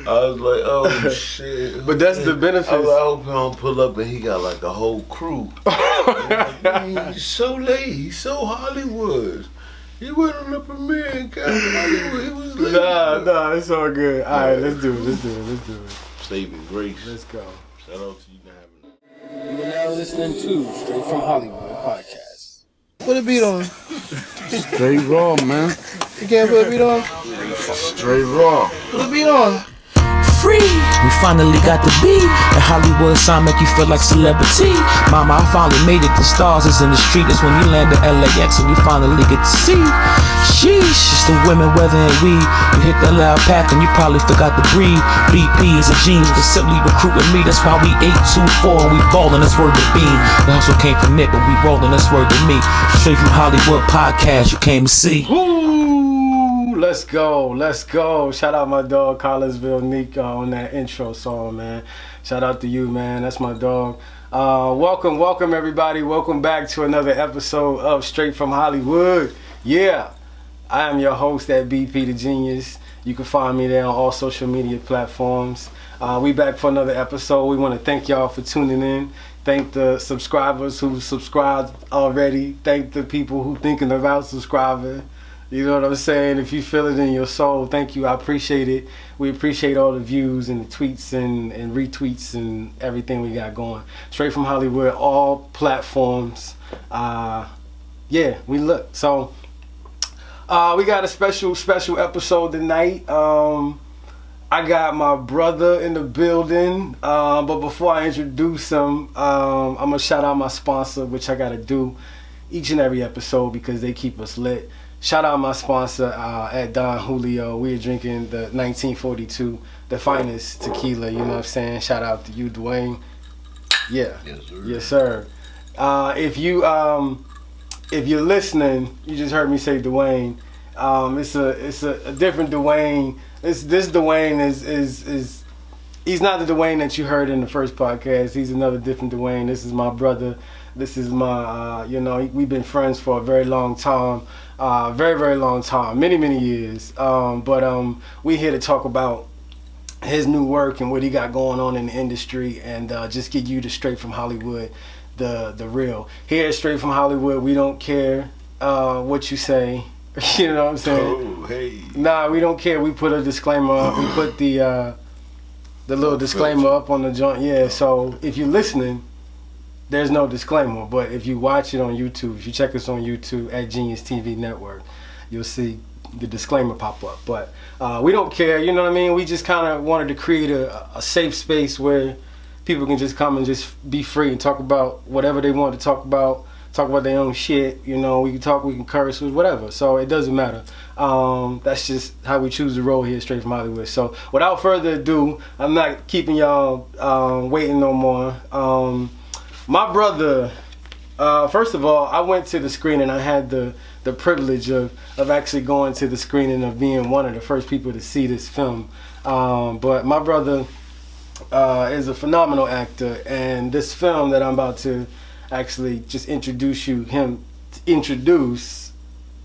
I was like, oh shit. But that's the benefits. I hope he don't pull up and he got like a whole crew. Like, man, he's so late. He's so Hollywood. He went on the premiere in Hollywood. He was late. Nah, it's all good. All right, let's do it. Saving grace. Let's go. Shout out to you, Navin. You are now listening to Straight from Hollywood podcast. Put a beat on. Straight raw, man. You can't put a beat on? Straight raw. Put a beat on. Free. We finally got to be the Hollywood sign, make you feel like celebrity. Mama, I finally made it. The stars is in the street. It's when you land at LAX and you finally get to see. Sheesh, it's the women, weather and we. You hit that loud pack and you probably forgot to breathe. BP is a genius, but simply recruiting me. That's why we 824 and we ballin'. That's word to beam. The hustle came from it, but we rollin'. That's word to me. Straight from Hollywood podcast, you came to see. Let's go. Shout out my dog Collinsville Nick on that intro song, man. Shout out to you, man. That's my dog. Welcome everybody. Welcome back to another episode of Straight from Hollywood. Yeah, I am your host at BP the Genius. You can find me there on all social media platforms. We back for another episode. We want to thank y'all for tuning in. Thank the subscribers who subscribed already. Thank the people who thinking about subscribing. You know what I'm saying? If you feel it in your soul, thank you. I appreciate it. We appreciate all the views and the tweets and retweets and everything we got going. Straight from Hollywood, all platforms. Yeah, we look. So we got a special episode tonight. I got my brother in the building. But before I introduce him, I'm going to shout out my sponsor, which I got to do each and every episode because they keep us lit. Shout out my sponsor at Don Julio. We're drinking the 1942, the finest tequila, you know what I'm saying? Shout out to you, Duane. Yeah. Yes, sir. If you're listening, you just heard me say Duane. It's a different Duane. This Duane is he's not the Duane that you heard in the first podcast. He's another different Duane. This is my brother. This is my we've been friends for a very long time. Very long time, many years. But we here to talk about his new work and what he got going on in the industry, and just get you the Straight from Hollywood, the real. Here at Straight from Hollywood, we don't care what you say. You know what I'm saying? Oh, hey. Nah, we don't care. We put a disclaimer up. We put the little disclaimer up on the joint. Yeah. So if you're listening, there's no disclaimer, but if you watch it on YouTube, if you check us on YouTube at Genius TV Network, you'll see the disclaimer pop up. But we don't care, you know what I mean? We just kind of wanted to create a safe space where people can just come and just be free and talk about whatever they want to talk about their own shit, you know, we can talk, we can curse, whatever. So it doesn't matter. That's just how we choose to roll here Straight from Hollywood. So without further ado, I'm not keeping y'all waiting no more. My brother, first of all, I went to the screening. I had the privilege of actually going to the screening, of being one of the first people to see this film. But my brother is a phenomenal actor, and this film that I'm about to actually just introduce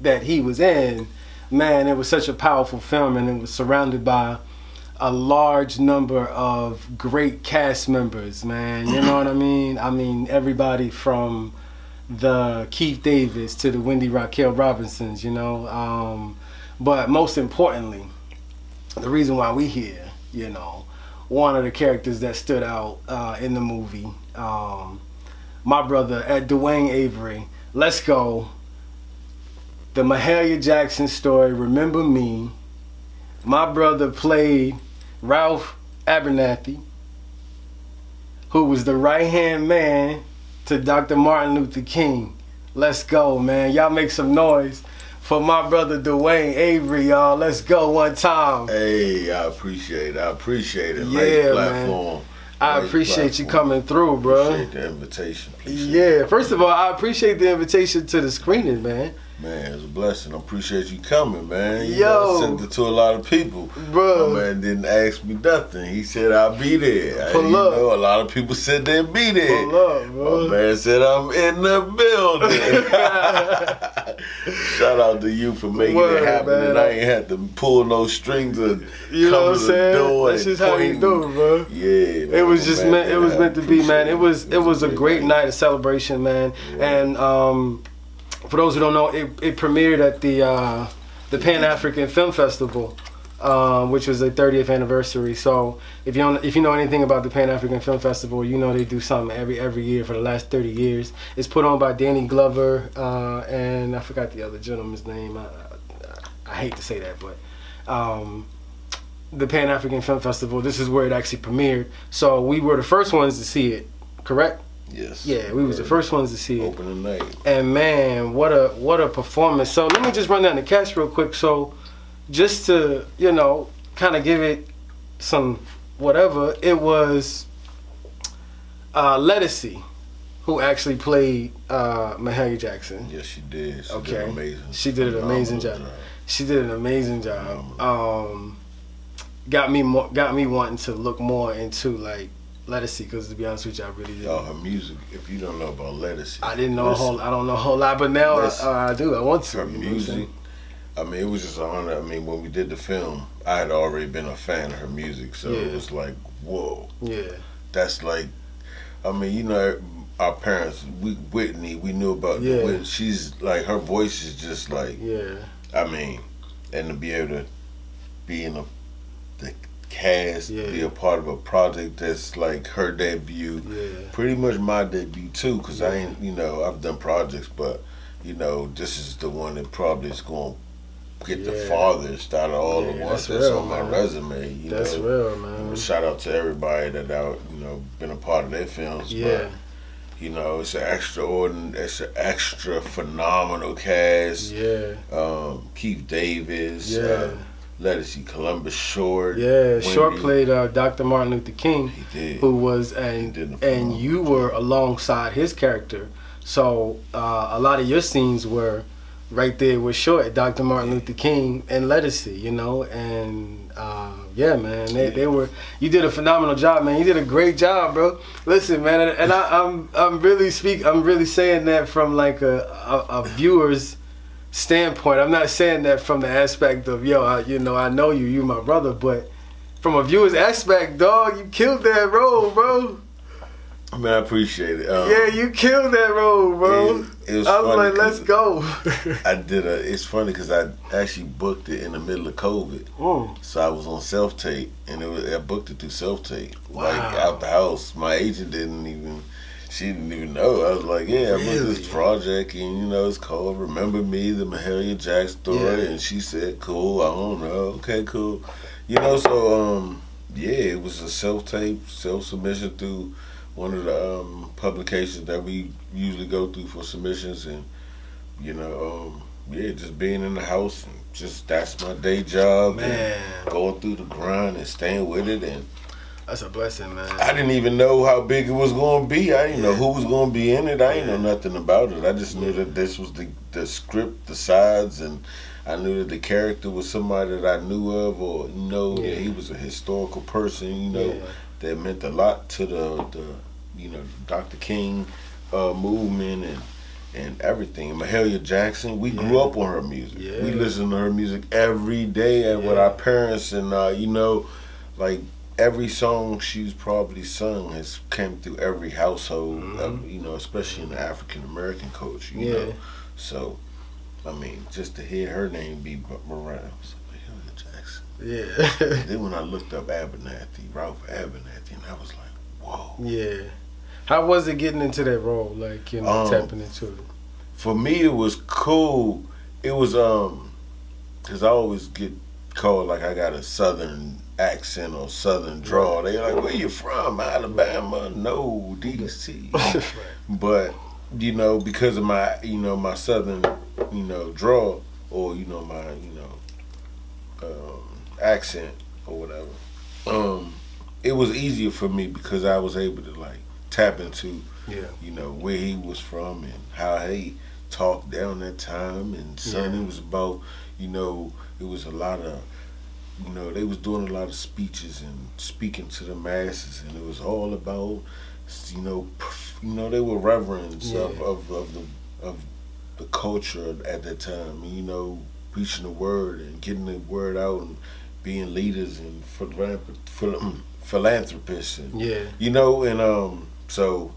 that he was in, man, it was such a powerful film, and it was surrounded by a large number of great cast members, man. You know what I mean? I mean, everybody from the Keith Davids to the Wendy Raquel Robinsons, you know. But most importantly, the reason why we here, you know, one of the characters that stood out in the movie, my brother at Duane Avery. Let's go. The Mahalia Jackson Story, Remember Me. My brother played Ralph Abernathy, who was the right-hand man to Dr. Martin Luther King. Let's go, man. Y'all make some noise for my brother Duane Avery, y'all. Let's go one time. Hey, I appreciate it. Yeah, platform. Man. I appreciate you coming through, bro. Appreciate the invitation. Yeah, first of all, I appreciate the invitation to the screening, man. Man, it's a blessing. I appreciate you coming, man. You Yo. know, I sent it to a lot of people. Bro. My man didn't ask me nothing. He said I'll be there. Pull you up. know, a lot of people said they'd be there. Pull up, bro. My man said I'm in the building. Shout out to you for making Word, it happen, man. and I ain't had to pull no strings or You know come what I'm to the saying? door That's and just how you point. do it, bro. Yeah, man, It was just man, meant. It was I meant to be, man. It was a appreciate great night of celebration, man. And for those who don't know, it premiered at the Pan African Film Festival, which was the 30th anniversary. So if you know anything about the Pan African Film Festival, you know they do something every year for the last 30 years. It's put on by Danny Glover and I forgot the other gentleman's name. I hate to say that, but. The Pan African Film Festival. This is where it actually premiered. So we were the first ones to see it, correct? Yes. Yeah, we was the first ones to see it. Opening night. And man, what a performance. So let me just run down the cast real quick. So just to, kind of give it some whatever, it was Lettucey who actually played Mahalia Jackson. Yes, she did. She Okay. did amazing. She did an amazing job. She did an amazing job. Got me wanting to look more into like Lettucey, because to be honest with you, I really didn't. Oh, her music. If you don't know about Lettucey, I didn't know I don't know a whole lot, but now I do. I want to. Her music. I mean, it was just an honor. I mean, when we did the film, I had already been a fan of her music, so it was like, whoa. Yeah. That's like, I mean, our parents, Whitney, we knew about. Yeah. She's like, her voice is just like. Yeah. I mean, and to be able to be in the cast, be a part of a project that's like her debut, pretty much my debut too, because I ain't, I've done projects, but this is the one that probably is going to get the farthest out of all the ones that's on my resume. That's real, man. Shout out to everybody that been a part of their films. Yeah. But, it's an extra phenomenal cast. Yeah. Keith Davis. Yeah. Lettucey, Columbus Short. Yeah, Short played Dr. Martin Luther King. He did. Who was, and you were alongside his character. So a lot of your scenes were right there with Short, Dr. Martin Luther King, and Lettucey, and yeah, man, they were. You did a phenomenal job, man. You did a great job, bro. Listen, man, and I'm really saying that from like a viewer's standpoint. I'm not saying that from the aspect of I know you my brother, but from a viewer's aspect, dog, you killed that role, bro. I mean, I appreciate it. Yeah, you killed that role, bro. It was I was funny like, let's go. It's funny because I actually booked it in the middle of COVID. So I was on self-tape, and I booked it through self-tape. Wow. Like, out the house. My agent she didn't even know. I was like, I booked this project, and, it's called Remember Me, the Mahalia Jackson Story. And she said, cool, I don't know. Okay, cool. So, it was a self-tape, self-submission through one of the publications that we usually go through for submissions, and just being in the house, and just that's my day job, man. And going through the grind and staying with it, and that's a blessing, man. I didn't even know how big it was going to be. I didn't know who was going to be in it. I didn't know nothing about it. I just knew that this was the script, the sides, and I knew that the character was somebody that I knew of, or that he was a historical person, that meant a lot to the Dr. King movement and everything. Mahalia Jackson, we grew up on her music. We listened to her music every day with our parents, and like every song she's probably sung has came through every household, especially in the African American culture. So, I mean, just to hear her name be around, I was like, Mahalia Jackson. Yeah. Then when I looked up Ralph Abernathy, and I was like, whoa. Yeah. How was it getting into that role? Like, tapping into it? For me, it was cool. It was, because I always get called like I got a southern accent or southern drawl. They like, where you from? Alabama? No, D.C. But, because of my, my southern, drawl, or, my, accent or whatever, it was easier for me because I was able to like tap into, where he was from and how he talk down that time, and son, it was about, you know, it was a lot of, you know, they was doing a lot of speeches and speaking to the masses, and it was all about, you know, they were reverends of the culture at that time, and, you know, preaching the word and getting the word out and being leaders and philanthropists, and you know, and so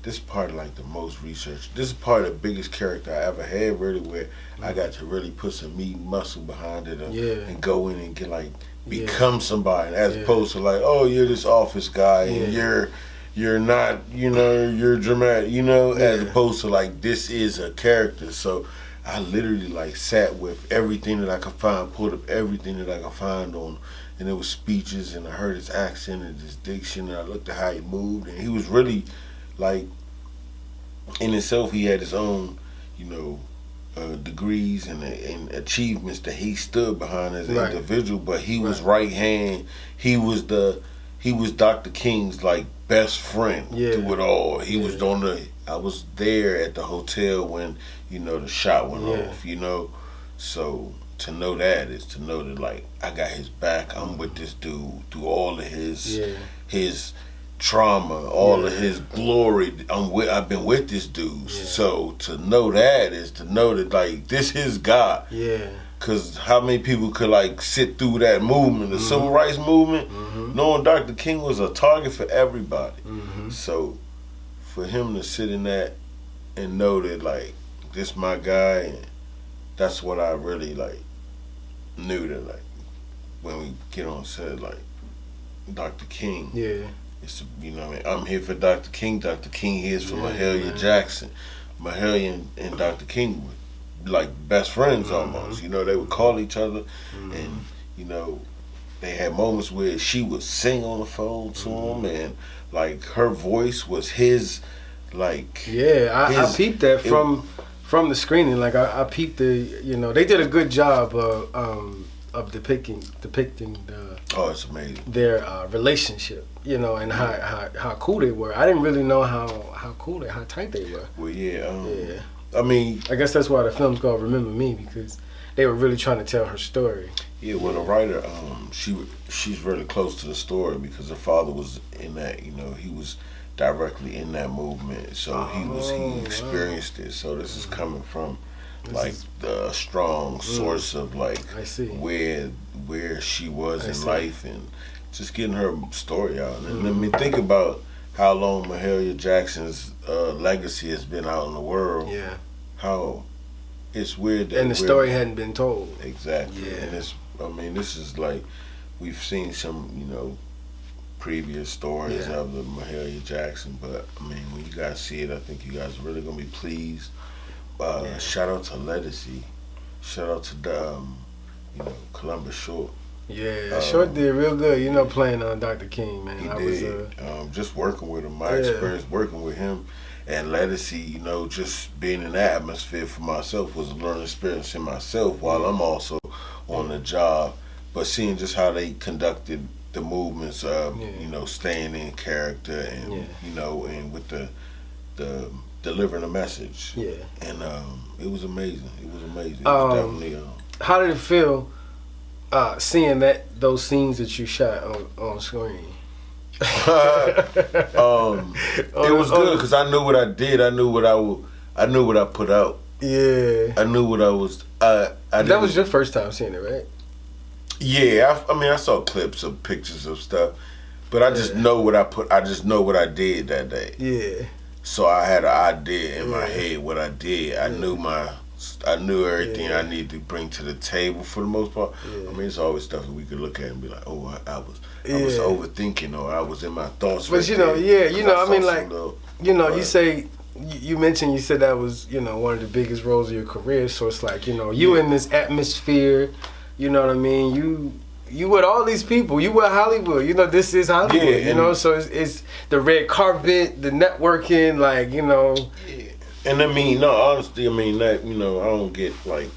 this is part of like the most research. This is part of the biggest character I ever had, really, where I got to really put some meat and muscle behind it, and go in and get like become somebody, as opposed to like, oh, you're this office guy and you're not, you know, you're dramatic, you know, as opposed to like, this is a character. So I literally like sat with everything that I could find, pulled up everything that I could find on, and there was speeches, and I heard his accent and his diction, and I looked at how he moved, and he was really like, in himself, he had his own, you know, degrees and achievements that he stood behind as an individual, but he was right hand. He was Dr. King's like best friend through it all. He was I was there at the hotel when, you know, the shot went off, you know. So to know that is to know that, like, I got his back. I'm with this dude through all of his trauma, all of his glory. I've been with this dude. So to know that is to know that, like, this his God. Cause how many people could like sit through that movement, the civil rights movement, knowing Dr. King was a target for everybody. So for him to sit in that and know that, like, this my guy, and that's what I really like knew, that like when we get on set, like, Dr. King. It's, you know what I mean? I'm here for Dr. King. Dr. King here is for Mahalia Jackson. Mahalia and Dr. King were like best friends almost. You know, they would call each other, and, you know, they had moments where she would sing on the phone to him, and like her voice was his, like I peeped that from the screening. Like I peeped the, you know, they did a good job of depicting the it's amazing, their relationship, you know, and how cool they were. I didn't really know how cool how tight they were. Well, I mean, I guess that's why the film's called Remember Me, because they were really trying to tell her story. Yeah, well, the writer, she's really close to the story because her father was in that. You know, he was directly in that movement, so he experienced it. So this is coming from like the strong source of like where she was in life, and just getting her story out. And I mean, think about how long Mahalia Jackson's legacy has been out in the world. How it's weird that the story hadn't been told. Exactly. And it's, I mean, this is like, we've seen some, you know, previous stories of the Mahalia Jackson, but I mean, when you guys see it, I think you guys are really gonna be pleased. Shout out to Legacy. Shout out to the, you know, Columbus Short. Short did real good, you know, playing on Dr. King, man. Just working with him, my experience working with him and Legacy, you know, just being in that atmosphere for myself was a learning experience in myself while I'm also on the job. But seeing just how they conducted the movements, you know, staying in character and, you know, and with the delivering a message. And it was amazing. It was amazing. It was definitely. How did it feel seeing those scenes that you shot on screen? It was good because I knew what I did. I knew what I knew what I put out. I knew what I was. That was your first time seeing it, right? I mean, I saw clips of pictures of stuff, but I just know what I put. I just know what I did that day. So I had an idea in my head what I did. I knew everything I needed to bring to the table for the most part. I mean, it's always stuff that we could look at and be like, oh, I was overthinking, or I was in my thoughts. But you know, I mean, like, you know, you mentioned, you said that was, you know, one of the biggest roles of your career. So it's like, you know, you in this atmosphere, you know what I mean? You with all these people, you with Hollywood, you know, this is Hollywood, you know, so it's the red carpet, the networking, like, you know. And I mean, no, honestly, I mean, that, you know, I don't get like,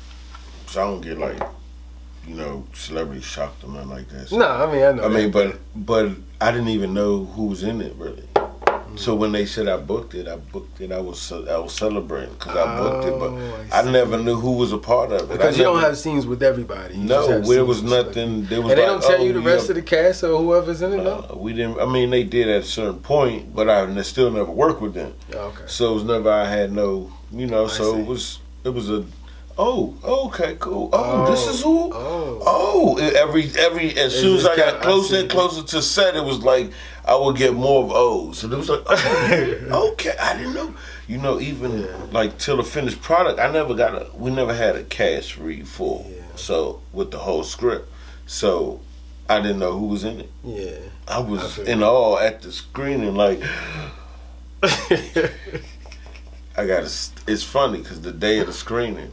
you know, celebrity shocked or nothing like that. So, no, I mean, I know. I mean, but I didn't even know who was in it, really. So when they said I booked it. I was celebrating because I booked it, but I never knew who was a part of it. Because you don't have scenes with everybody. No, there was nothing. There was and they don't tell you the rest of the cast or whoever's in it. No, we didn't. I mean, they did at a certain point, but I still never worked with them. Okay. So it was never. I had no. So it was a. Oh, okay, cool. Oh, this is who. Every as soon as I got closer and closer to set, it was like I would get more of O's. And it was like, okay, I didn't know. Even like till the finished product, we never had a cast read full. Yeah. So with the whole script, so I didn't know who was in it. Yeah, I was in awe at the screening, like. It's funny because the day of the screening,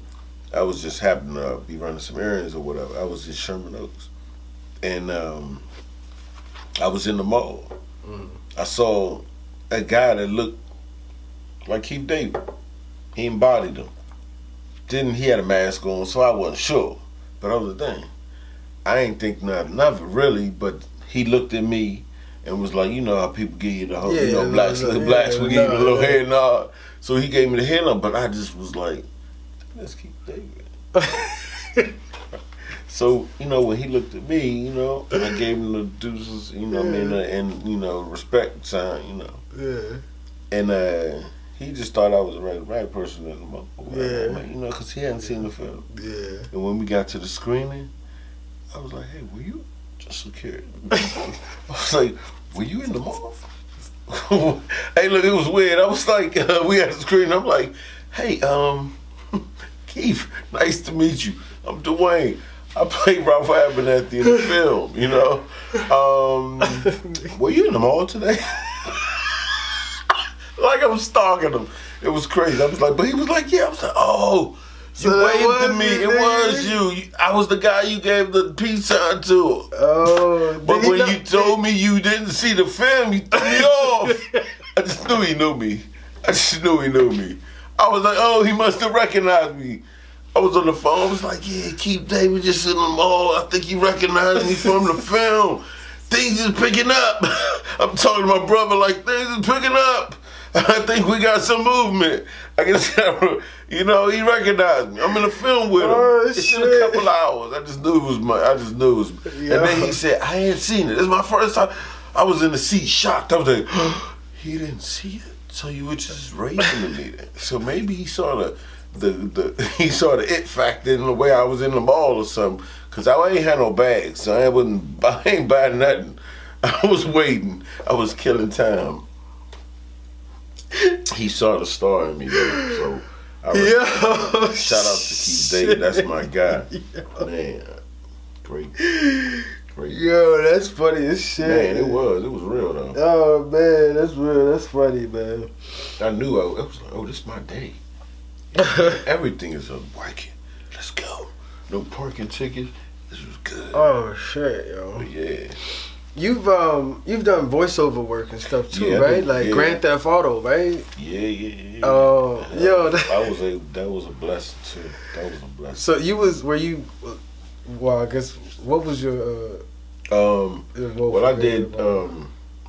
I was just happened to be running some errands or whatever. I was in Sherman Oaks, and I was in the mall. I saw a guy that looked like Keith David. He embodied him. He had a mask on, so I wasn't sure. But I was the thing. I ain't think nothing of it really, but he looked at me and was like, you know how people give you the whole, blacks will give you the little head nod. So he gave me the head nod, but I just was like, let's keep David. So, when he looked at me, I gave him the deuces, and respect sign, Yeah. And he just thought I was a right person in the moment. Because he hadn't seen the film. Yeah. And when we got to the screening, I was like, hey, were you just security? I was like, were you in the mall? Hey, look, it was weird. I was like, we had the screen. I'm like, hey, Keith, nice to meet you. I'm Duane. I played Ralph Abernathy in the film, were you in the mall today? Like I'm stalking him. It was crazy. I was like, but he was like, yeah. I was like, oh, you waved to me. It was you. I was the guy you gave the peace sign to. Oh, but when you told me you didn't see the film, you threw me off. I just knew he knew me. I was like, oh, he must have recognized me. I was on the phone. I was like, yeah, Keith David just in the mall. I think he recognized me from the film. Things is picking up. I'm talking to my brother like, things is picking up. I think we got some movement. I guess, he recognized me. I'm in the film with him. It's in a couple hours. I just knew it was And then he said, I ain't seen it. It's my first time. I was in the seat shocked. I was like, he didn't see it? So you were just raising me then. So maybe he saw the it factor in the way I was in the mall or something. Cause I ain't had no bags, so I ain't buying nothing. I was waiting. I was killing time. He saw the star in me though, so shout out to Keith David. That's my guy. Man, great. Yo, that's funny as shit. Man, it was real though. Oh man, that's real. That's funny, man. I knew I was like, oh, this is my day. Everything is working. Let's go. No parking tickets. This was good. Oh shit, yo. But yeah. You've done voiceover work and stuff too, right? Like Grand Theft Auto, right? Yeah. Oh, yo. That was a blessing too. That was a blessing. So I guess what was your well, I did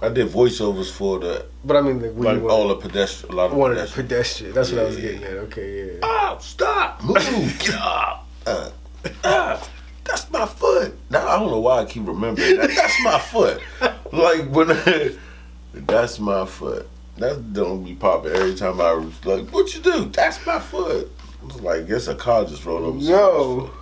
voiceovers for the. But I mean, like all the pedestrian, a lot of pedestrian. That's what I was getting at. Okay, yeah. Oh, stop! Move! Get up! That's my foot. Now I don't know why I keep remembering that. That's my foot. Like that's my foot. That don't be popping every time I was like, what you do? That's my foot. I was like, guess a car just rolled over. Yo.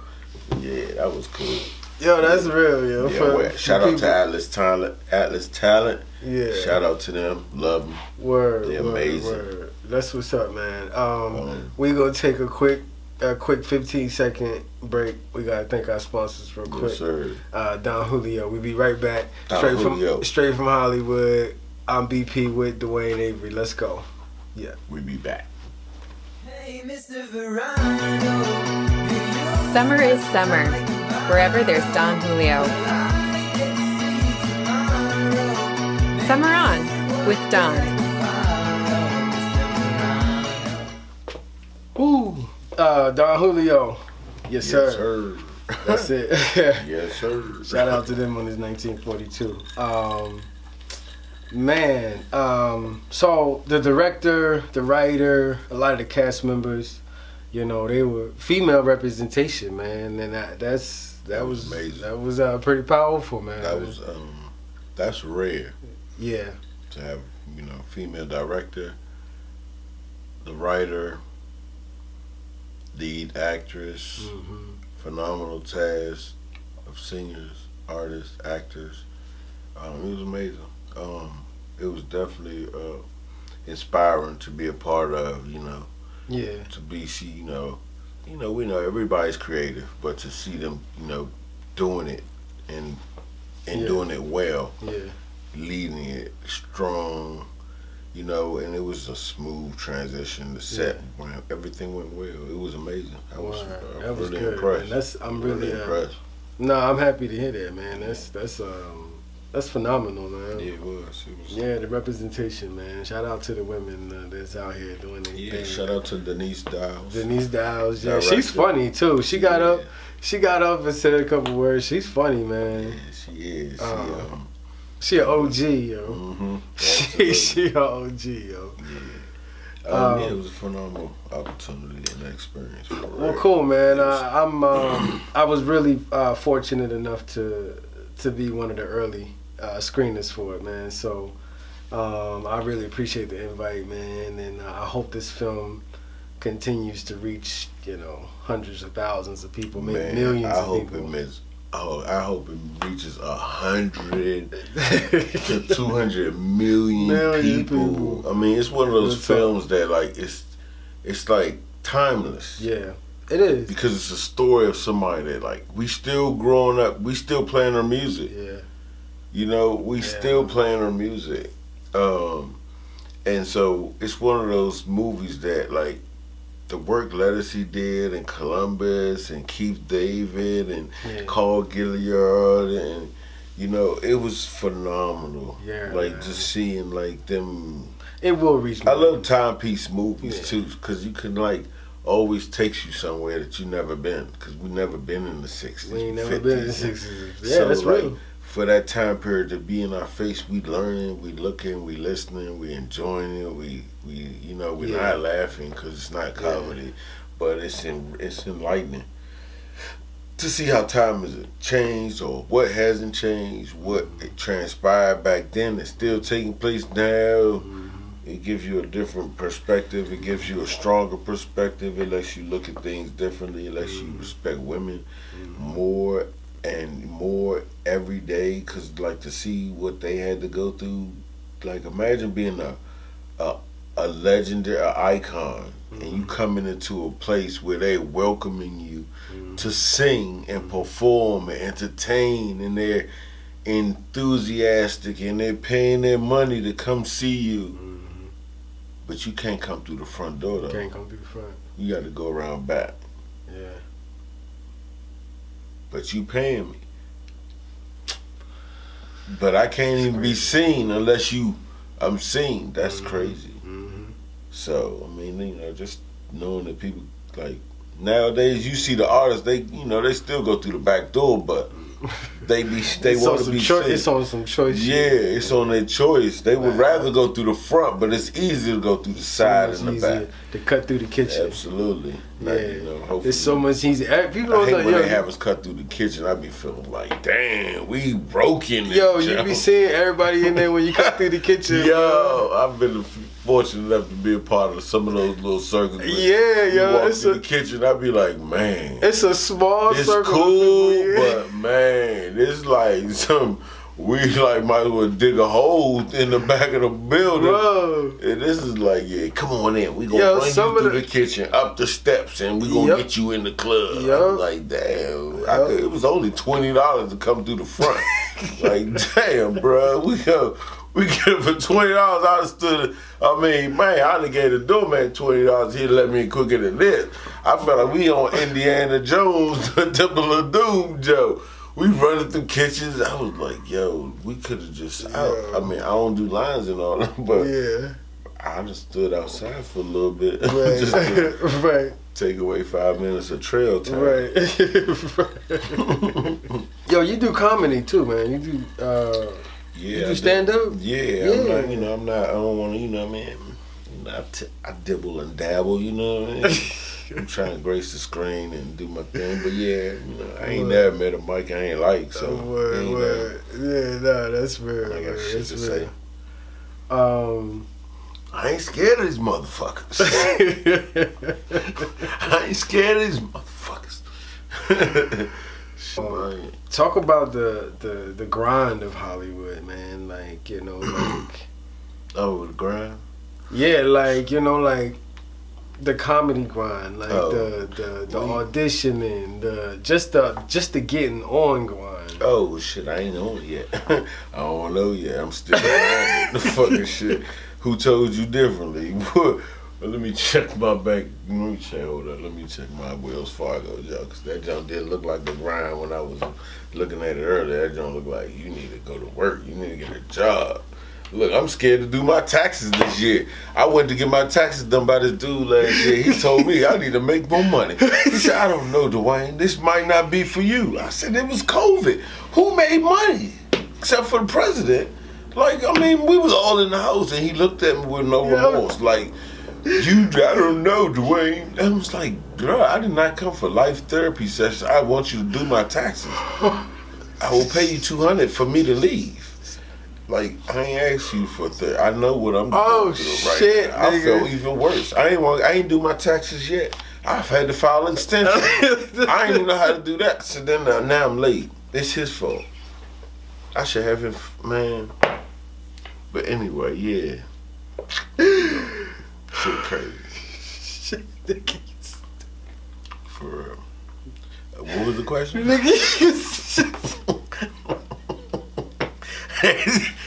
Yeah, that was cool. Yo, that's real, yo. Yeah, shout out to Atlas Talent. Yeah. Shout out to them. Love them. Word. They're amazing. Word. That's what's up, man. We gonna take a quick 15-second break. We gotta thank our sponsors real quick. Yes, sir. Don Julio. We be right back. Julio. Straight from Hollywood. I'm BP with Duane Avery. Let's go. Yeah. We be back. Hey, Mr. Verano. Summer is summer, wherever there's Don Julio. Summer on with Don. Ooh, Don Julio. Yes, sir. Yes, sir. That's it. Yes, sir. Shout out to them on his 1942. Man, so the director, the writer, a lot of the cast members, you know, they were female representation, man, and that was amazing. That was pretty powerful, man. That's rare. Yeah. To have, you know, female director, the writer, lead actress, phenomenal cast of singers, artists, actors. It was amazing. It was definitely inspiring to be a part of, you know. Yeah. To be, we know everybody's creative, but to see them, you know, doing it and doing it well, leading it strong, you know, and it was a smooth transition. The set, everything went well. It was amazing. I was really good, impressed. Man. I'm really impressed. No, I'm happy to hear that, man. That's phenomenal, man. Yeah, it was. Yeah, the representation, man. Shout out to the women that's out here doing their thing. Shout out to Denise Dowles. Yeah, she's funny too. She got up and said a couple words. She's funny, man. Yeah, she is. She an OG, yo. She an OG, yo. Yeah. It was a phenomenal opportunity and experience. Well, cool, man. I was really fortunate enough to be one of the early screeners for it, man. So I really appreciate the invite, man, and I hope this film continues to reach, you know, hundreds of thousands of people, maybe millions of people. I hope it reaches 100 to 200 million people. I mean, it's one of those films that like it's like timeless. Yeah, it is, because it's a story of somebody that like we still growing up, we still playing her music. Yeah, you know, we still playing her music, and so it's one of those movies that like. The work Lettucey did in Columbus and Keith David and Carl Gilliard, and you know, it was phenomenal. Yeah, like just seeing like them. It will reach. I love timepiece movies too, because you can like always takes you somewhere that you never been, because we never been in the 60s. We ain't never 50s. been in the 60s. Yeah, so, that's like, real. For that time period to be in our face, we learning, we looking, we listening, we enjoying it. We you know, we're not laughing because it's not comedy, but it's enlightening to see how time has changed or what hasn't changed, what it transpired back then that's still taking place now. It gives you a different perspective. It gives you a stronger perspective. It lets you look at things differently. It lets you respect women more and more every day, because like to see what they had to go through, like imagine being a legendary, an icon, and you coming into a place where they welcoming you to sing and perform and entertain, and they're enthusiastic and they're paying their money to come see you, but you can't come through the front door though. You can't come through the front. You got to go around back. Yeah. But you paying me. But I can't even be seen unless I'm seen. That's crazy. So, I mean, you know, just knowing that people, like, nowadays you see the artists, they still go through the back door, but they want to be seen. It's on some choice. Yeah, it's on their choice. They would rather go through the front, but it's easier to go through the side and the back. To cut through the kitchen. Absolutely. Yeah. Like, you know, it's so much easier. People I hate when they have us cut through the kitchen. I be feeling like, damn, we broken. Yo, you be seeing everybody in there when you cut through the kitchen. Yo, I've been fortunate enough to be a part of some of those little circles. Yeah, you yo. walk through the kitchen, I be like, man. It's a small circle. It's cool, but man, it's like we like might as well dig a hole in the back of the building. Bro. And this is like, yeah, come on in. We gonna bring you through the kitchen, up the steps, and we gonna get you in the club. I'm like, damn, it was only $20 to come through the front. Like, damn, bro, we get it for $20. I stood. I mean, man, I done gave the doorman $20. He'd let me in quicker than this. I felt like we on Indiana Jones, the Temple of Doom, Joe. We running through kitchens. I was like, yo, we could have just. I mean, I don't do lines and all that, but I just stood outside for a little bit, just to take away 5 minutes of trail time. Right. Yo, you do comedy too, man. You do Yeah, You do stand up? Yeah, I'm not. You know, I'm not. I don't want to. You know what I mean? You know, I dibble and dabble. You know what I mean? I'm trying to grace the screen and do my thing. But yeah, you know, I ain't never met a mic I ain't like. So Word. Yeah, no, that's real. I got shit That's to real. say. I ain't scared of these motherfuckers. I ain't scared of these motherfuckers. Talk about the grind of Hollywood, man. Like, you know, like Oh, the grind? yeah, like, you know, like the comedy grind, like the auditioning, just the getting on grind. Oh shit, I ain't on it yet. I don't know yet. I'm still on the fucking shit. Who told you differently? Well, let me check my bank. Hold up. Let me check my Wells Fargo, Joe, because that junk did look like the grind when I was looking at it earlier. That junk looked like you need to go to work. You need to get a job. Look, I'm scared to do my taxes this year. I went to get my taxes done by this dude last year. He told me I need to make more money. He said, I don't know, Duane. This might not be for you. I said, it was COVID. Who made money? Except for the president. Like, I mean, we was all in the house, and he looked at me with no remorse. Like, I don't know, Duane. I was like, girl, I did not come for life therapy sessions. I want you to do my taxes. I will pay you $200 for me to leave. Like, I ain't asked you for I know what I'm doing right shit, now. I felt even worse. I ain't do my taxes yet. I've had to file an extension. I ain't even know how to do that. So then now I'm late. It's his fault. I should have him, man. But anyway, yeah. Shit crazy. For real. What was the question?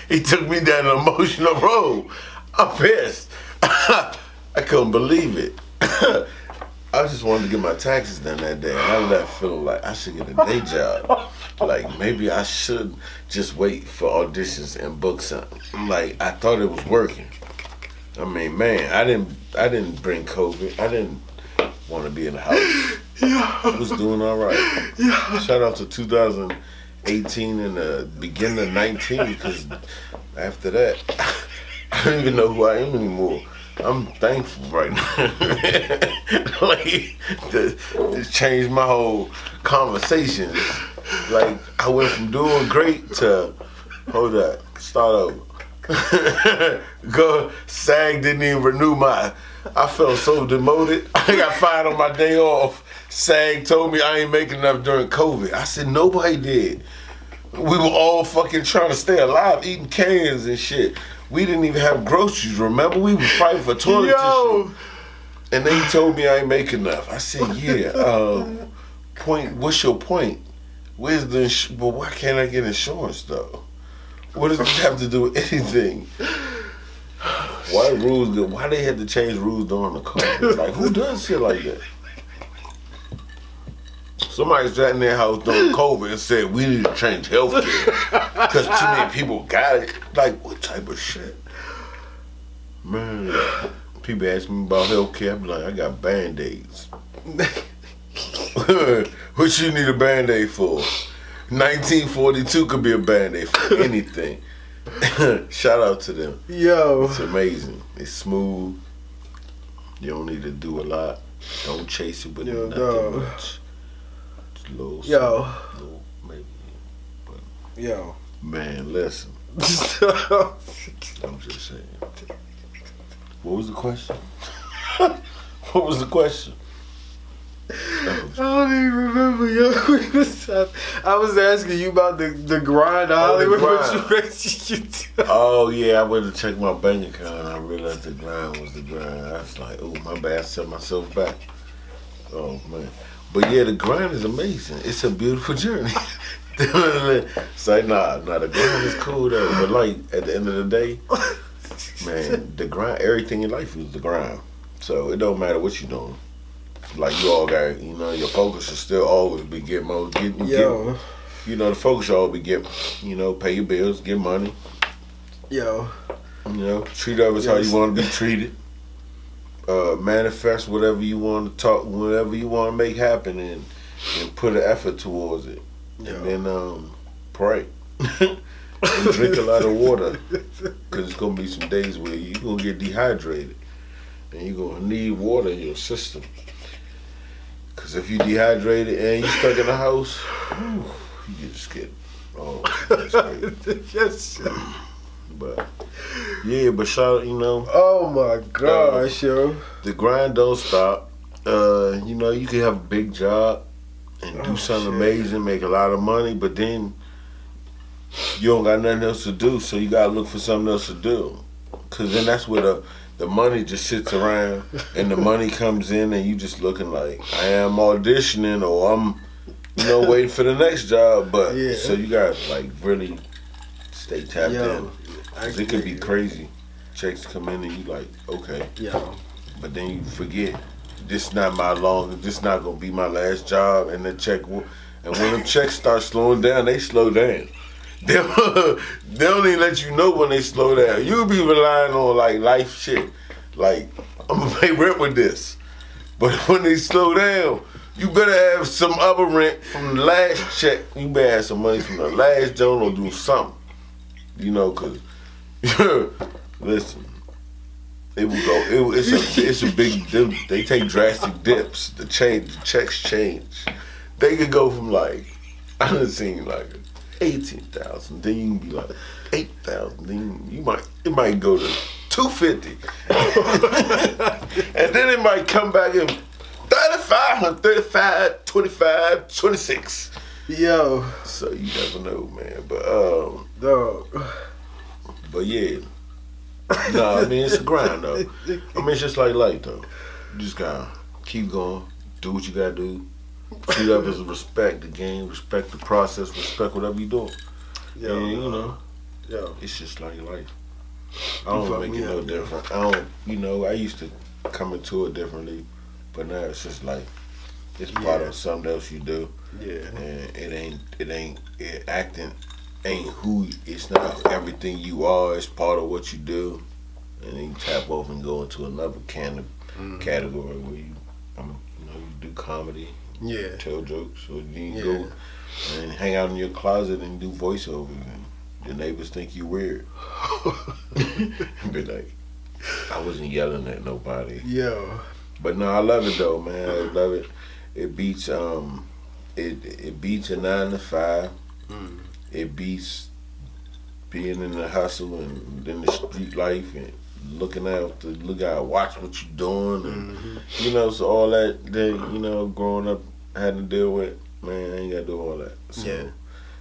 He took me down an emotional road. I'm pissed. I couldn't believe it. I just wanted to get my taxes done that day, and I left feeling like I should get a day job. Like, maybe I should just wait for auditions and book something. Like, I thought it was working. I mean, man, I didn't bring COVID. I didn't want to be in the house. I was doing all right. Shout out to 2018 and the beginning of 19, because after that, I don't even know who I am anymore. I'm thankful right now. Like, it changed my whole conversation. Like, I went from doing great to, hold up, start over. SAG didn't even renew I felt so demoted. I got fired on my day off. SAG told me I ain't making enough during COVID. I said, nobody did. We were all fucking trying to stay alive, eating cans and shit. We didn't even have groceries, remember? We was fighting for toilet tissue. And then he told me I ain't making enough. I said, yeah, what's your point? Where's the but why can't I get insurance though? What does this have to do with anything? Why they had to change rules during the COVID? Like, who does shit like that? Somebody sat in their house during COVID and said, we need to change healthcare because too many people got it. Like, what type of shit? Man, people ask me about healthcare, I be like, I got Band-Aids. What you need a Band-Aid for? 1942 could be a Band-Aid for anything. Shout out to them. Yo. It's amazing. It's smooth. You don't need to do a lot. Don't chase it with nothing much. Just a little little, maybe. But, yo. Man, listen. I'm just saying. What was the question? What was the question? I don't even remember, yo. I was asking you about the grind of Hollywood. Oh yeah, I went to check my bank account and I realized the grind was the grind. I was like, oh my bad, I set myself back. Oh man. But yeah, the grind is amazing. It's a beautiful journey. It's like, nah, the grind is cool though. But like at the end of the day, man, the grind, everything in life is the grind. So it don't matter what you're doing. Like, you all got, your focus should still always be the focus should always be pay your bills, get money. Yo. Treat others how you want to be treated. Manifest whatever you want to talk, whatever you want to make happen, and put an effort towards it. Yo. And then pray. and drink a lot of water. Because it's going to be some days where you're going to get dehydrated. And you're going to need water in your system. Because if you're dehydrated and you're stuck in the house, you just get, that's great. Yes. But, yeah, but shout out, Oh my gosh, yo. the grind don't stop. You can have a big job and do something amazing, make a lot of money, but then you don't got nothing else to do, so you gotta look for something else to do. Cause then that's where the money just sits around and the money comes in and you just looking like I am auditioning or I'm waiting for the next job. But so you gotta like really stay tapped in. Cause it could be crazy. Checks come in and you like, okay. Yeah. But then you forget, this not gonna be my last job, and and when them checks start slowing down, they slow down. They don't even let you know when they slow down. You'll be relying on like life shit, like I'm gonna pay rent with this. But when they slow down, you better have some other rent from the last check. You better have some money from the last job or do something, cause listen. It will go. It's a big. They take drastic dips. The checks change. They could go from like I done seen like 18,000. Then you can be like 8,000. Then it might go to 250, and then it might come back in 35, 35, 25, 26. Yo. So you never know, man. But Dog. But yeah. No, I mean, it's a grind, though. I mean, it's just like life, though. You just gotta keep going, do what you gotta do, treat others with respect the game, respect the process, respect whatever you do. Yeah, and, it's just like life. I don't make it no different. I used to come into it differently, but now it's just like, it's part of something else you do. Yeah. And acting ain't it's not everything you are, it's part of what you do. And then you tap off and go into another category where you do comedy, tell jokes, or you go and hang out in your closet and do voiceovers and your neighbors think you weird. Be like, I wasn't yelling at nobody. Yeah. But no, I love it though, man. I love it. It beats it beats a 9 to 5. It beats being in the hustle and in the street life and looking out, watch what you're doing, and so all that growing up having to deal with, man, I ain't gotta do all that. So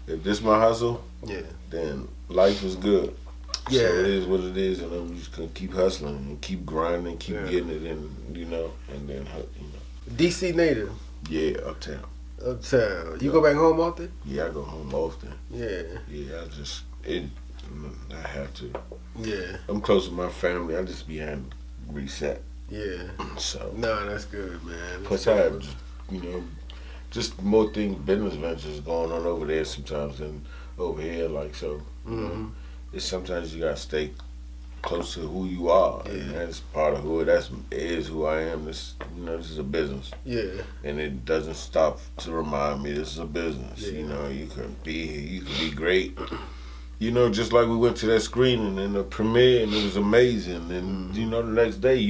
if this my hustle, then life is good. So it is what it is, and I'm just gonna keep hustling and keep grinding, keep getting it, and then DC native. Yeah, uptown. Uptown. You go back home often? Yeah, I go home often. Yeah. Yeah, I have to. Yeah. I'm close to my family. I just be having reset. Yeah. So. No, that's good, man. Plus, I have just more things, business ventures going on over there sometimes than over here. Like so, it's sometimes you gotta stay close to who you are, and that's part of is who I am. This is a business. Yeah. And it doesn't stop to remind me this is a business. Yeah. You can be great. Just like we went to that screening and the premiere, and it was amazing. And the next day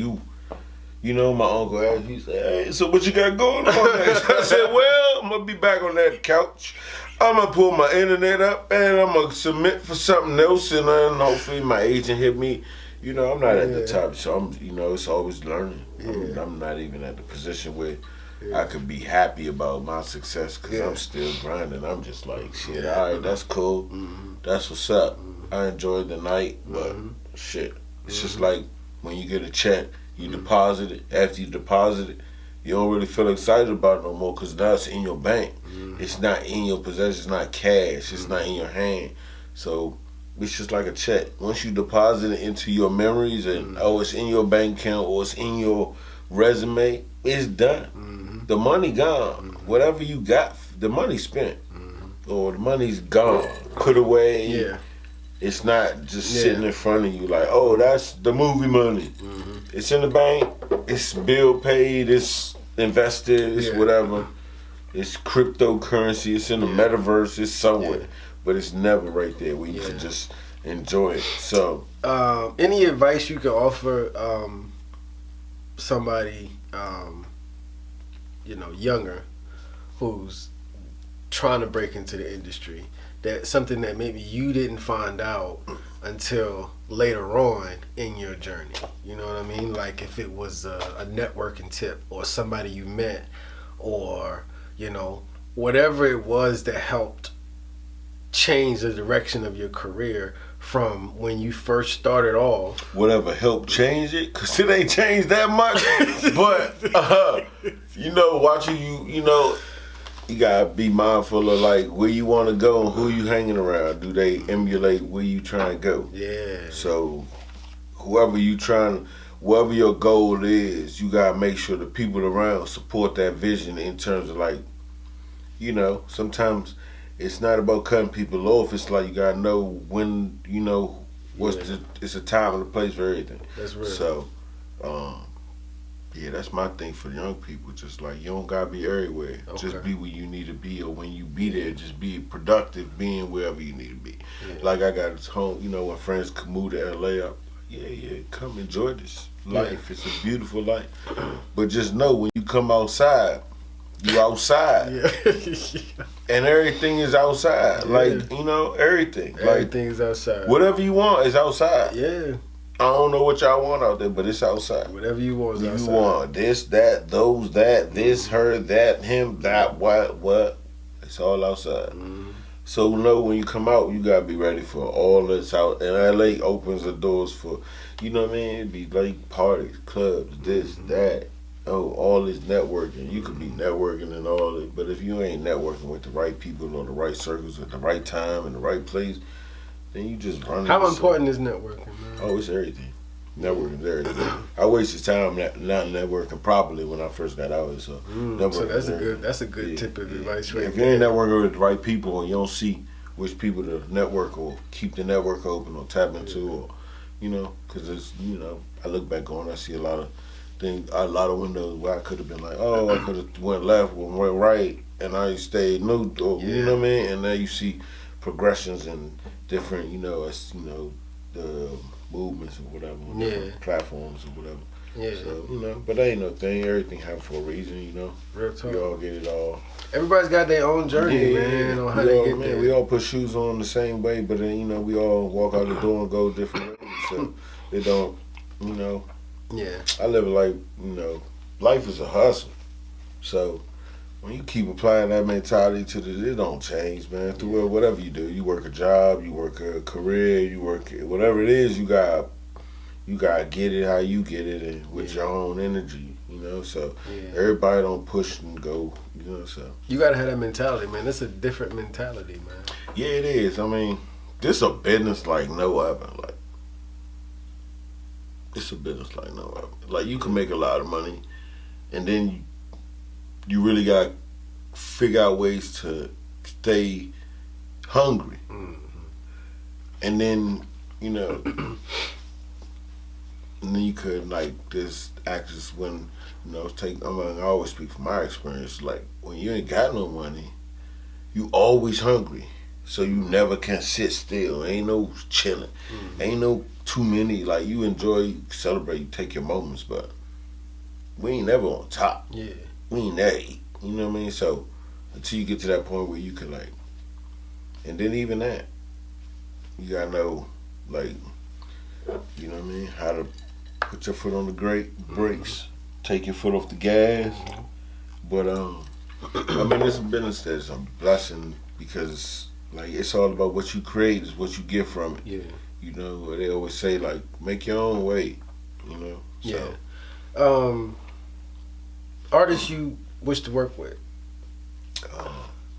my uncle asked, he said, "Hey, so what you got going on next?" I said, "Well, I'm gonna be back on that couch. I'm gonna pull my internet up and I'm gonna submit for something else, and then hopefully my agent hit me." I'm not at the top, so I'm. It's always learning. Yeah. I'm not even at the position where I could be happy about my success because I'm still grinding. I'm just like, shit. All right, that's cool. That's what's up. I enjoyed the night, but shit, it's just like when you get a check, you deposit it. After you deposit it, you don't really feel excited about it no more because now it's in your bank. It's not in your possession. It's not cash. It's not in your hand. So it's just like a check. Once you deposit it into your memories and it's in your bank account or it's in your resume, it's done. The money gone. Whatever you got, the money spent. Or the money's gone. Put away. Yeah. It's not just sitting in front of you like, oh, that's the movie money. It's in the bank. It's bill paid. It's invested. It's whatever. It's cryptocurrency. It's in the metaverse. It's somewhere. but it's never right there where you can just enjoy it. So, any advice you can offer somebody, younger, who's trying to break into the industry? That something that maybe you didn't find out until later on in your journey. You know what I mean? Like if it was a networking tip or somebody you met, or whatever it was that helped change the direction of your career from when you first started off. Whatever helped change it, because it ain't changed that much. But, watching you gotta be mindful of like where you want to go and who you hanging around. Do they emulate where you trying to go? Yeah. So, whatever your goal is, you gotta make sure the people around support that vision in terms of like, sometimes it's not about cutting people off. It's like you gotta know when, it's a time and a place for everything. That's real. So, that's my thing for young people. Just like you don't gotta be everywhere. Okay. Just be where you need to be, or when you be there, just be productive being wherever you need to be. Yeah. Like I got this home, when friends come move to LA, come enjoy this life. It's a beautiful life. But just know when you come outside, you outside. And everything is outside. Like, everything. Everything's outside. Whatever you want is outside. Yeah. I don't know what y'all want out there, but it's outside. Whatever you want is outside. You want this, that, those, that, this, her, that, him, that, what. It's all outside. Mm-hmm. So when you come out, you gotta be ready for all that's out. And LA opens the doors for, it'd be like parties, clubs, this, that. Oh, all this networking. You could be networking and all that, but if you ain't networking with the right people or the right circles at the right time and the right place, then you just run. How important is networking, man? Oh, it's everything. Networking is everything. I wasted time not networking properly when I first got out. So, that's a good tip of advice. Right if you ain't networking with the right people, and you don't see which people to network or keep the network open or tap into, or because it's I look back on, I see a lot of windows where I could have been like, oh, I could have went left or went right, and I stayed neutral. You know what I mean? And now you see progressions and different, the movements or whatever, different platforms or whatever. Yeah. So, but that ain't no thing. Everything happens for a reason, Real talk. We all get it all. Everybody's got their own journey, man, on how they get there. We all put shoes on the same way, but then, we all walk out the door and go different ways. So it don't, Yeah. I live like, life is a hustle. So when you keep applying that mentality to it don't change, man. Through whatever you do, you work a job, you work a career, you work whatever it is, you gotta get it how you get it and with your own energy, So everybody don't push and go, So you gotta have that mentality, man. That's a different mentality, man. Yeah, it is. I mean, this a business like no other. It's a business like no other. Like you can make a lot of money, and then you really got to figure out ways to stay hungry. Mm-hmm. And then, and then you could, like, this actress when, I always speak from my experience, like, when you ain't got no money, you always hungry. So you never can sit still. Ain't no chilling. Mm-hmm. Ain't no too many. Like, you enjoy, you celebrate, you take your moments, but we ain't never on top. Yeah. We ain't there. You know what I mean? So until you get to that point where you can and then even that, you gotta know, you know what I mean, how to put your foot on the brakes, take your foot off the gas. But I mean, it's a business that's a blessing because it's all about what you create is what you get from it. Yeah. They always say make your own way. So. Yeah. Artists you wish to work with?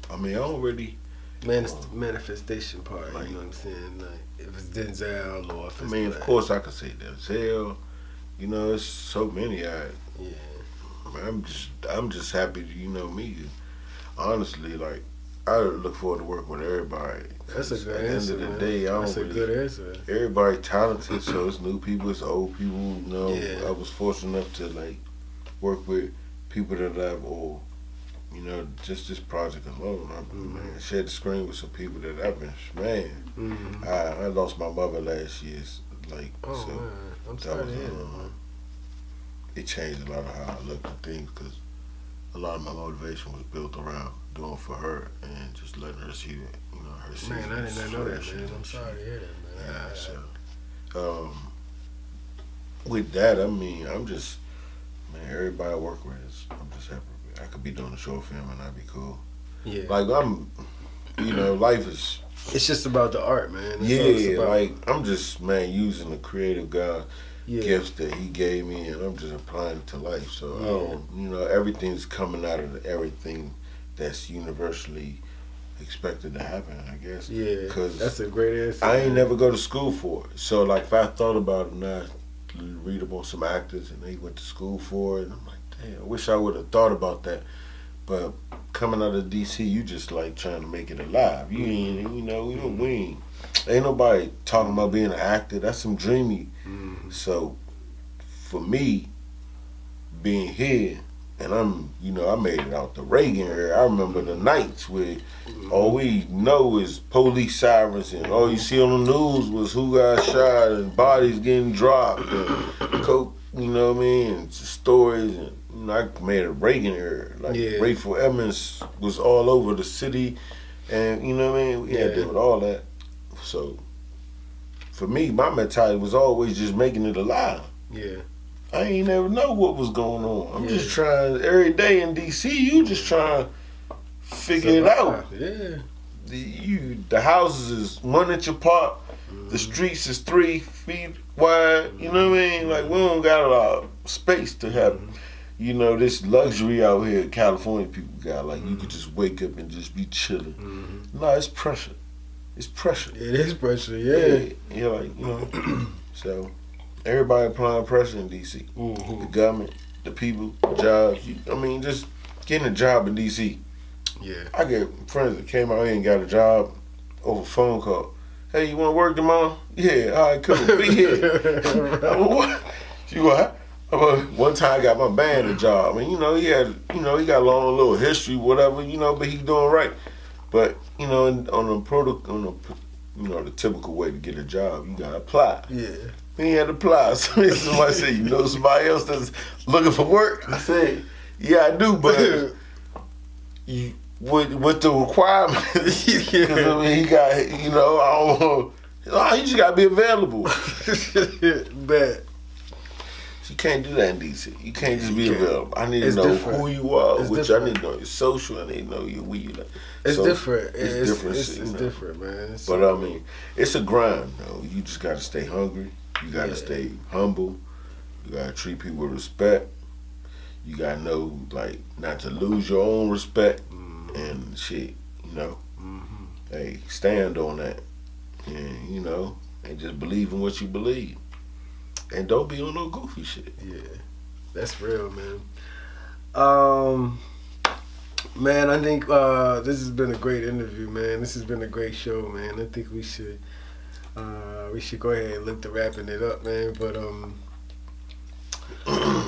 I mean, I don't really. Manifestation part, you know what I'm saying? If it's Denzel or if it's of course I could say Denzel. It's so many. Yeah. I'm just happy to, me. Honestly, I look forward to working with everybody. That's a good answer. At the end of the day, That's a good answer. Everybody talented, so it's new people, it's old people. I was fortunate enough to work with people that I've you know, just this project alone, man, shared the screen with some people that I've been, man. I lost my mother last year, like, so man, I'm sorry to hear that, man. It changed a lot of how I looked at things because a lot of my motivation was built around doing for her and just letting her see that, you know, her see. Man, I did not know that, man. I'm sorry to hear that, man. Yeah, so, with that, I mean, I'm just, man, everybody I work with I'm just happy. I could be doing a short film and I'd be cool. Yeah. Like, you know, life is. It's just about the art, man. That's like, I'm just, man, using the creative God gifts that he gave me and I'm just applying it to life. So, I don't, you know, everything's coming out of everything that's universally expected to happen, I guess. Yeah, Cause that's a great answer. I ain't never go to school for it. So, like, if I thought about it and I read about some actors and they went to school for it, and I'm like, damn, I wish I would have thought about that. But coming out of DC, you just like trying to make it alive. You ain't, you know, we ain't nobody talking about being an actor. That's some dreamy. So for me, being here, and I'm, you know, I made it out the Reagan era. I remember the nights where all we know is police sirens and all you see on the news was who got shot and bodies getting dropped and coke, you know what I mean, and stories. And you know, I made a Reagan era. Like Ralph Evans was all over the city, and you know what I mean. We had to deal with all that. So for me, my mentality was always just making it alive. Yeah. I ain't never know what was going on. I'm just trying, every day in DC, you just trying to figure it out. Yeah. The houses is 1 inch apart. The streets is 3 feet wide. You know what I mean? Like, we don't got a lot of space to have, you know, this luxury out here in California people got. Like, you could just wake up and just be chilling. No, it's pressure. It's pressure. It is pressure, yeah. Yeah, like, you know. So, everybody applying pressure in D.C. The government, the people, jobs. I mean, just getting a job in D.C. Yeah. I get friends that came out here and got a job over a phone call. Hey, you want to work tomorrow? Yeah, all right, cool. Be here. What? You what? One time I got my band a job. I mean, you know, he got a long little history, whatever, you know, but he doing right. But, you know, the typical way to get a job, you got to apply. Yeah. He had to apply. So somebody said, you know somebody else that's looking for work? I said, yeah, I do, but with the requirements, because I mean, he got, you know, I don't know, you just got to be available. Bad. You can't do that in DC. You can't just be available. I need to know who you are, I need to know your social, I need to know where you like. It's different. It's different. It's different, man. But I mean, it's a grind, though. You just got to stay hungry. You got to stay humble. You got to treat people with respect. You got to know, like, not to lose your own respect and shit, you know. Hey, stand on that. And, you know, and just believe in what you believe. And don't be on no goofy shit. Yeah, that's real, man. Man, I think this has been a great interview, man. This has been a great show, man. I think we should go ahead and look to wrapping it up, man. But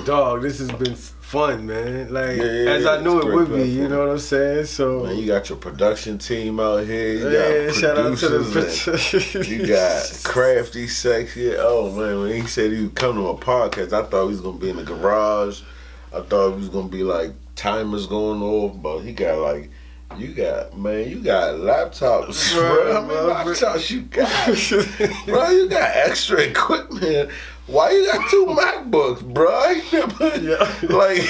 dog, this has been fun, man. Like as I knew it would be, you know what I'm saying? So man, you got your production team out here. You got shout out to the you got Crafty Sexy. Oh man, when he said he would come to my podcast, I thought he was gonna be in the garage. I thought it was gonna be like timers going off, but he got like, you got laptops, bro. How many laptops you got? Bro, you got extra equipment. Why you got 2 MacBooks, bro? Like,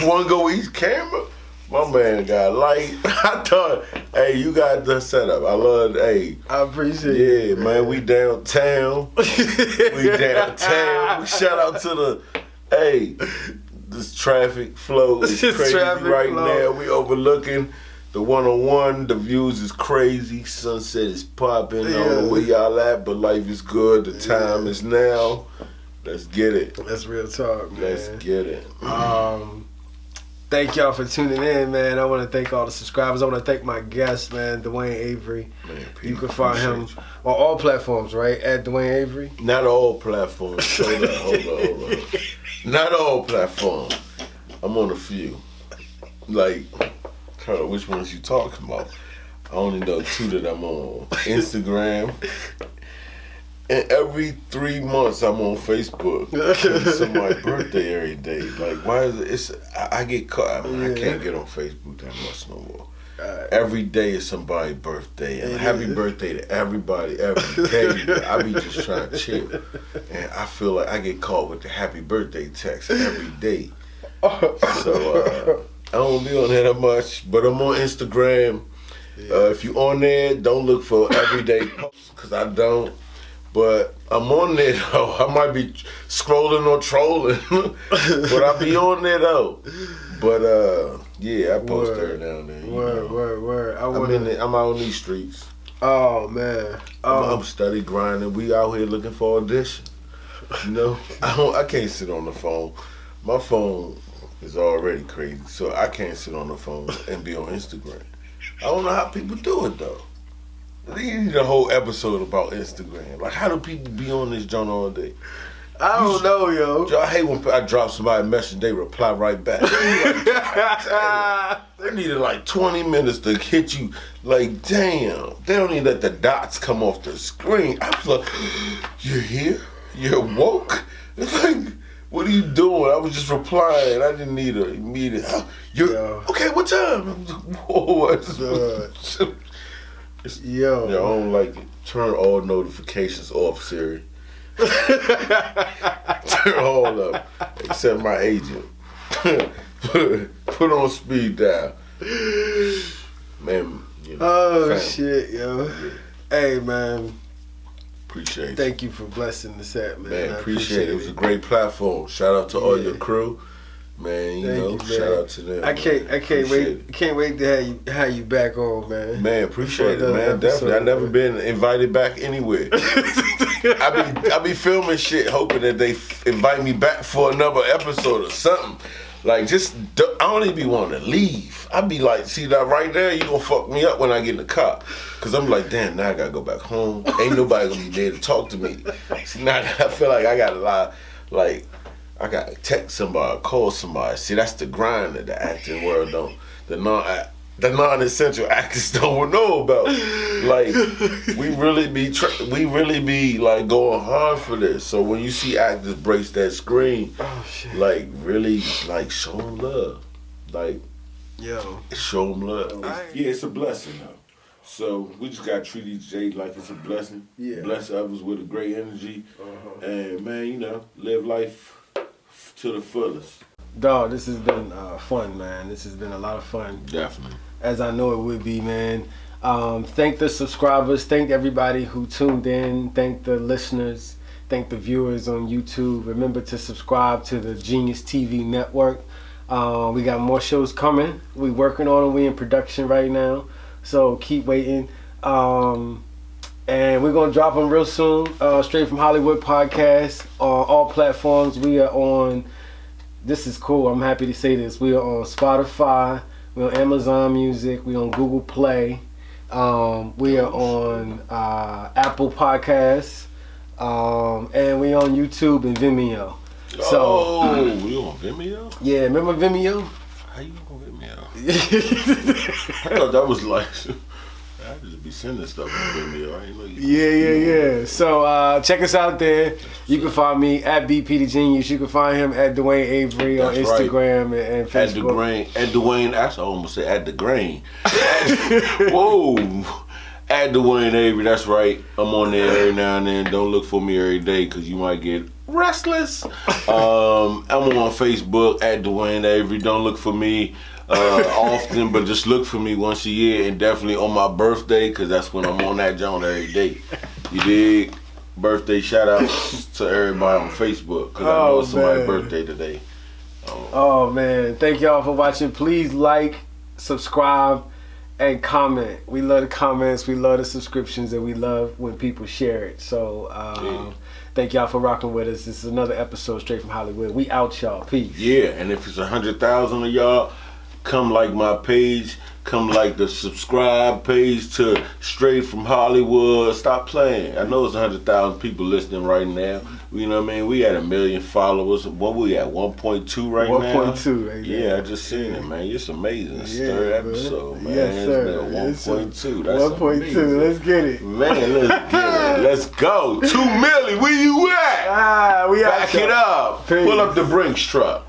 one go each camera? My man got light. I thought, hey, you got the setup. I love it. Hey. I appreciate it. Yeah, man, we downtown. We shout out to this traffic flow is crazy right now. We overlooking the 101. The views is crazy. Sunset is popping. I don't know where y'all at, but life is good. The time is now. Let's get it. That's real talk, man. Let's get it. Thank y'all for tuning in, man. I want to thank all the subscribers. I want to thank my guest, man, Duane Avery. Man, you can find him on all platforms, right? At Duane Avery? Not all platforms. Hold on. Not all platforms. I'm on a few. Like, Hold on, which ones you talking about? I only know 2 that I'm on. Instagram. And every 3 months I'm on Facebook. It's somebody's birthday every day. Like, why is it? I get caught. I can't get on Facebook that much no more. Every day is somebody's birthday. And happy birthday to everybody every day. I be just trying to chill. And I feel like I get caught with the happy birthday text every day. So I don't be on there that much. But I'm on Instagram. If you on there, don't look for everyday posts, because I don't. But I'm on there though. I might be scrolling or trolling, but I be on there though. But I post there down there. Word. I'm out on these streets. Oh man, I'm steady grinding. We out here looking for audition. You know, I can't sit on the phone. My phone is already crazy, so I can't sit on the phone and be on Instagram. I don't know how people do it though. You need a whole episode about Instagram. Like, how do people be on this joint all day? I don't know, yo. I hate when I drop somebody a message, they reply right back. They needed like 20 minutes to hit you. Like, damn. They don't even let the dots come off the screen. I was like, you're here? You're woke? It's like, what are you doing? I was just replying. I didn't need an immediate. Okay, what time? Whoa, Yo, I don't like it. Turn all notifications off, Siri. Turn all up, except my agent. Put on speed dial. Man, you know, family. Shit, yo. Yeah. Hey, man. Appreciate it. Thank you for blessing the set, man. Man, appreciate it. It was a great platform. Shout out to all your crew. Man, you know, shout out to them. I can't wait to have you back on, man. Man, appreciate it, man. Definitely. I've never been invited back anywhere. I be filming shit, hoping that they invite me back for another episode or something. Like, I don't even be wanting to leave. I be like, see that right there? You gonna fuck me up when I get in the car. Cause I'm like, damn, now I gotta go back home. Ain't nobody gonna be there to talk to me. See, now I feel like I gotta lie, like, I gotta text somebody, call somebody. See, that's the grind that the acting world don't. The non-essential actors don't know about. Like, we really be like going hard for this. So when you see actors brace that screen, like really, like show them love. Like, show them love. It's a blessing though. So we just gotta treat each day like it's a blessing. Yeah. Bless others with a great energy, and man, you know, live life to the fullest. Dog, this has been fun, man. This has been a lot of fun. Definitely. As I know it would be, man. Thank the subscribers. Thank everybody who tuned in. Thank the listeners. Thank the viewers on YouTube. Remember to subscribe to the Genius TV network. We got more shows coming. We working on them. We in production right now. So keep waiting. And we're going to drop them real soon. Straight from Hollywood podcast on all platforms. We are on, this is cool, I'm happy to say this. We are on Spotify. We're on Amazon Music. We're on Google Play. We are on Apple Podcasts. And we're on YouTube and Vimeo. We on Vimeo? Yeah, remember Vimeo? How you on Vimeo? I thought that was like... I just be sending stuff on Vimeo. I ain't know you. Yeah. So check us out there. You can find me at BP the Genius. You can find him at Duane Avery on Instagram and Facebook. At Duane, I almost say at the grain. Whoa. At Duane Avery, that's right. I'm on there every now and then. Don't look for me every day because you might get restless. I'm on Facebook at Duane Avery. Don't look for me often, but just look for me once a year, and definitely on my birthday, because that's when I'm on that joint every day. You dig? Birthday shout outs to everybody on Facebook, because I know it's somebody's birthday today. Oh man, thank y'all for watching. Please like, subscribe, and comment. We love the comments, we love the subscriptions, and we love when people share it. So thank y'all for rocking with us. This is another episode straight from Hollywood. We out, y'all. Peace. Yeah, and if it's 100,000 of y'all, come like my page, Come like the subscribe page to Straight from Hollywood. Stop playing. I know it's 100,000 people listening right now. You know what I mean? We had 1 million followers. What we at? 1.2 right now. 1.2. Right Yeah, now. I just seen it, man. It's amazing. It's Yeah, third man. episode, man. Yes, sir. It's been 1.2. That's 1.2. amazing. Let's get it. Man, let's get it. Let's go. 2 million. Where you at? We Back it up. Peace. Pull up the Brinks truck.